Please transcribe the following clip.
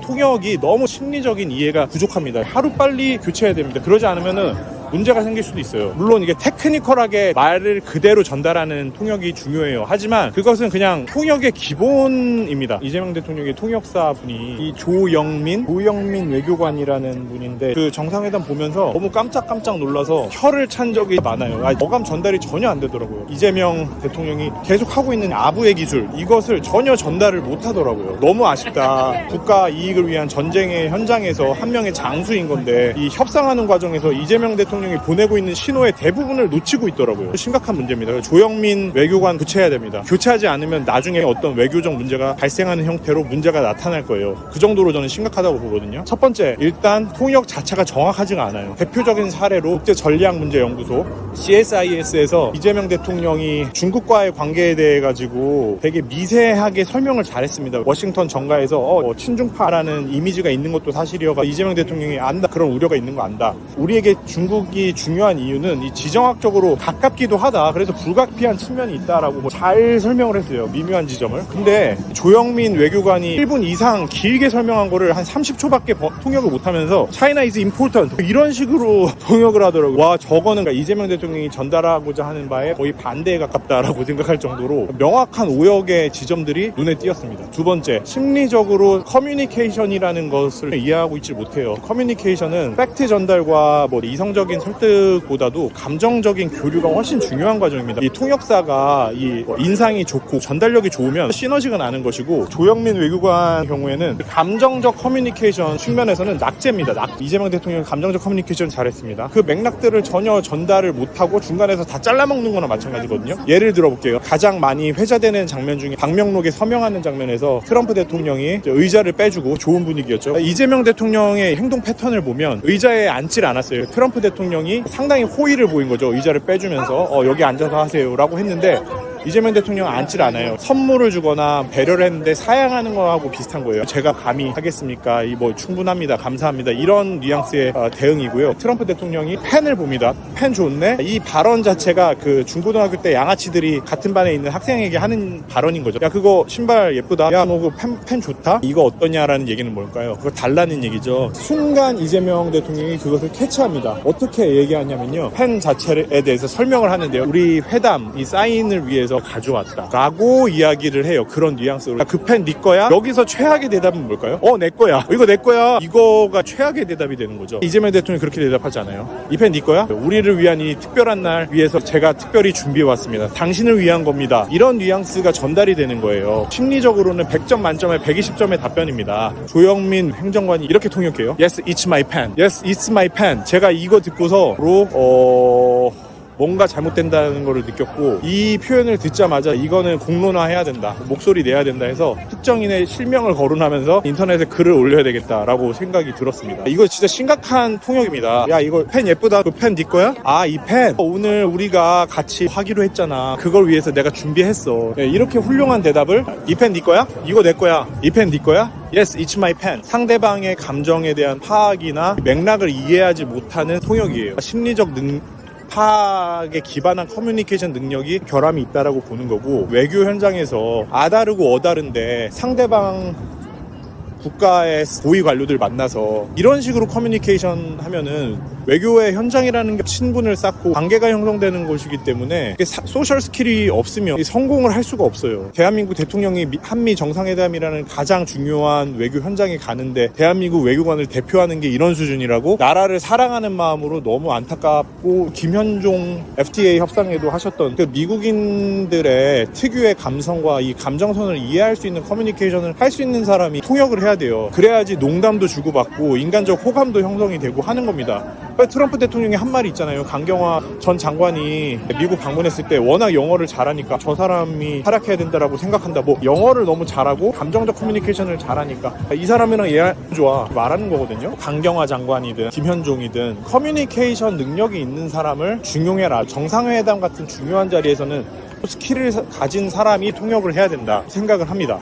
통역이 너무 심리적인 이해가 부족합니다. 하루빨리 교체해야 됩니다. 그러지 않으면은 문제가 생길 수도 있어요. 물론 이게 테크니컬하게 말을 그대로 전달하는 통역이 중요해요. 하지만 그것은 그냥 통역의 기본입니다. 이재명 대통령의 통역사 분이 이 조영민 외교관이라는 분인데 그 정상회담 보면서 너무 깜짝 놀라서 혀를 찬 적이 많아요. 어감 전달이 전혀 안 되더라고요. 이재명 대통령이 계속 하고 있는 아부의 기술, 이것을 전혀 전달을 못 하더라고요. 너무 아쉽다. 국가 이익을 위한 전쟁의 현장에서 한 명의 장수인 건데 이 협상하는 과정에서 이재명 대통령이 보내고 있는 신호의 대부분을 놓치고 있더라고요. 심각한 문제입니다. 조영민 외교관 교체해야 됩니다. 교체하지 않으면 나중에 어떤 외교적 문제가 발생하는 형태로 문제가 나타날 거예요. 그 정도로 저는 심각하다고 보거든요. 첫 번째, 일단 통역 자체가 정확하지가 않아요. 대표적인 사례로 국제전략문제연구소 CSIS에서 이재명 대통령이 중국과의 관계에 대해 가지고 되게 미세하게 설명을 잘했습니다. 워싱턴 정가에서 친중파라는 이미지가 있는 것도 사실이어서 이재명 대통령이 안다, 그런 우려가 있는 거 안다. 우리에게 중국이 중요한 이유는 이 지정학적으로 가깝기도 하다. 그래서 불가피한 측면이 있다라고 잘 설명을 했어요. 미묘한 지점을. 근데 조영민 외교관이 1분 이상 길게 설명한 거를 한 30초밖에 통역을 못하면서 China is important 이런 식으로 통역을 하더라고요. 와, 저거는 그러니까 이재명 대통령이 전달하고자 하는 바에 거의 반대에 가깝다라고 생각할 정도로 명확한 오역의 지점들이 눈에 띄었습니다. 두 번째, 심리적으로 커뮤니케이션이라는 것을 이해하고 있지 못해요. 커뮤니케이션은 팩트 전달과 이성적인 설득보다도 감정적인 교류가 훨씬 중요한 과정입니다. 이 통역사가 이 인상이 좋고 전달력이 좋으면 시너지가 나는 것이고, 조영민 외교관 경우에는 감정적 커뮤니케이션 측면에서는 낙제입니다. 이재명 대통령이 감정적 커뮤니케이션 잘했습니다. 그 맥락들을 전혀 전달을 못하고 중간에서 다 잘라먹는 거나 마찬가지거든요. 예를 들어볼게요. 가장 많이 회자되는 장면 중에 방명록에 서명하는 장면에서 트럼프 대통령이 의자를 빼주고, 좋은 분위기였죠. 이재명 대통령의 행동 패턴을 보면 의자에 앉질 않았어요. 트럼프 대통령이 상당히 호의를 보인 거죠. 의자를 빼주면서 여기 앉아서 하세요 라고 했는데 이재명 대통령은 앉질 않아요. 선물을 주거나 배려를 했는데 사양하는 거하고 비슷한 거예요. 제가 감히 하겠습니까? 충분합니다. 감사합니다. 이런 뉘앙스의 대응이고요. 트럼프 대통령이 펜을 봅니다. 펜 좋네? 이 발언 자체가 그 중고등학교 때 양아치들이 같은 반에 있는 학생에게 하는 발언인 거죠. 야, 그거 신발 예쁘다. 야, 너 그 펜 좋다? 이거 어떠냐라는 얘기는 뭘까요? 그거 달라는 얘기죠. 순간 이재명 대통령이 그것을 캐치합니다. 어떻게 얘기하냐면요. 펜 자체에 대해서 설명을 하는데요. 우리 회담, 이 사인을 위해서 가져왔다 라고 이야기를 해요. 그런 뉘앙스로. 그 펜 네 거야? 여기서 최악의 대답은 뭘까요? 내 거야. 이거 내 거야. 이거가 최악의 대답이 되는 거죠. 이재명 대통령이 그렇게 대답하지 않아요. 이 펜 네 거야? 우리를 위한 이 특별한 날 위해서 제가 특별히 준비해 왔습니다. 당신을 위한 겁니다. 이런 뉘앙스가 전달이 되는 거예요. 심리적으로는 100점 만점에 120점의 답변입니다. 조영민 행정관이 이렇게 통역해요. Yes, it's my pen. Yes, it's my pen. 제가 이거 듣고서 뭔가 잘못된다는 거를 느꼈고, 이 표현을 듣자마자 이거는 공론화해야 된다, 목소리 내야 된다 해서 특정인의 실명을 거론하면서 인터넷에 글을 올려야 되겠다라고 생각이 들었습니다. 이거 진짜 심각한 통역입니다. 야, 이거 펜 예쁘다. 그 펜 네 거야? 이 펜 오늘 우리가 같이 하기로 했잖아. 그걸 위해서 내가 준비했어. 네, 이렇게 훌륭한 대답을, 이 펜 네 거야? 이거 내 거야. 이 펜 네 거야? Yes, it's my pen. 상대방의 감정에 대한 파악이나 맥락을 이해하지 못하는 통역이에요. 심리적 파악에 기반한 커뮤니케이션 능력이 결함이 있다라고 보는 거고, 외교 현장에서 아다르고 어다른데 상대방 국가의 고위 관료들 만나서 이런 식으로 커뮤니케이션 하면은 외교의 현장이라는 게 친분을 쌓고 관계가 형성되는 것이기 때문에 소셜 스킬이 없으면 성공을 할 수가 없어요. 대한민국 대통령이 한미 정상회담이라는 가장 중요한 외교 현장에 가는데 대한민국 외교관을 대표하는 게 이런 수준이라고? 나라를 사랑하는 마음으로 너무 안타깝고, 김현종 FTA 협상에도 하셨던 그 미국인들의 특유의 감성과 이 감정선을 이해할 수 있는 커뮤니케이션을 할 수 있는 사람이 통역을 해야 돼요. 그래야지 농담도 주고받고 인간적 호감도 형성이 되고 하는 겁니다. 트럼프 대통령이 한 말이 있잖아요. 강경화 전 장관이 미국 방문했을 때 워낙 영어를 잘하니까 저 사람이 활약해야 된다라고 생각한다. 영어를 너무 잘하고 감정적 커뮤니케이션을 잘하니까 이 사람이랑 얘 좋아 말하는 거거든요. 강경화 장관이든 김현종이든 커뮤니케이션 능력이 있는 사람을 중용해라. 정상회담 같은 중요한 자리에서는 스킬을 가진 사람이 통역을 해야 된다 생각을 합니다.